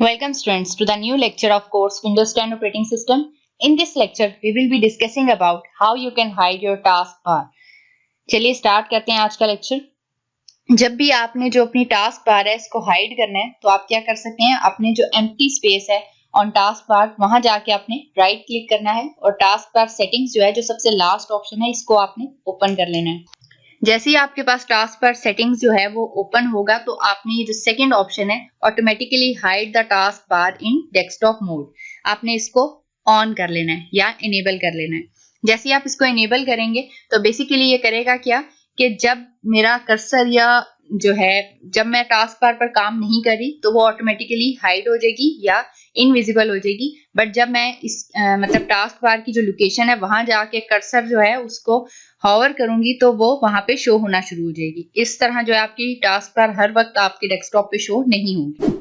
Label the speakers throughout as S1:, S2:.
S1: Welcome students to the new lecture of course Windows 10 operating system. In this lecture, we will be discussing about how you can hide your taskbar. चलिए start करते हैं आज का lecture. जब भी आपने जो अपनी टास्क बार है इसको हाइड करना है तो आप क्या कर सकते हैं, अपने जो एम्प्टी स्पेस है ऑन टास्क बार वहां जाके आपने राइट क्लिक करना है और टास्क बार सेटिंग्स जो है जो सबसे लास्ट ऑप्शन है इसको आपने ओपन कर लेना है। जैसे ही आपके पास टास्क बार सेटिंग्स जो है वो ओपन होगा तो आपने ये जो सेकंड ऑप्शन है automatically hide the task bar in desktop mode, आपने इसको ऑन कर लेना है या इनेबल कर लेना है। जैसे ही आप इसको इनेबल करेंगे तो बेसिकली ये करेगा क्या कि जब मेरा कर्सर या जो है जब मैं टास्क बार पर काम नहीं कर रही तो वो ऑटोमेटिकली हाइड हो जाएगी या इनविजिबल हो जाएगी। बट जब मैं इस मतलब टास्क बार की जो लोकेशन है वहां जाके कर्सर जो है उसको हॉवर करूंगी तो वो वहां पे शो होना शुरू हो जाएगी। इस तरह जो है आपकी टास्क बार हर वक्त आपके डेस्कटॉप पे शो नहीं होगी।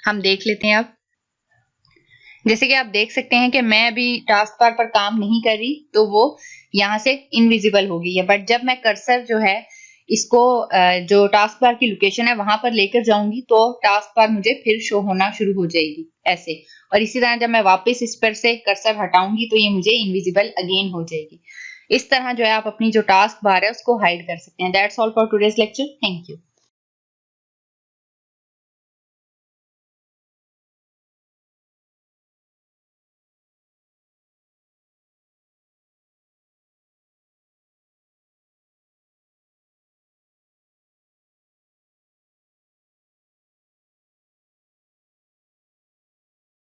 S1: हम देख लेते हैं अब। जैसे कि आप देख सकते हैं कि मैं अभी टास्क बार पर काम नहीं कर रही तो वो यहाँ से इनविजिबल हो गई है। बट जब मैं कर्सर जो है इसको जो टास्क बार की लोकेशन है वहां पर लेकर जाऊंगी तो टास्क बार मुझे फिर शो होना शुरू हो जाएगी ऐसे। और इसी तरह जब मैं वापस इस पर से कर्सर हटाऊंगी तो ये मुझे इनविजिबल अगेन हो जाएगी। इस तरह जो है आप अपनी जो टास्क बार है उसको हाइड कर सकते हैं। That's all for today's lecture. Thank you.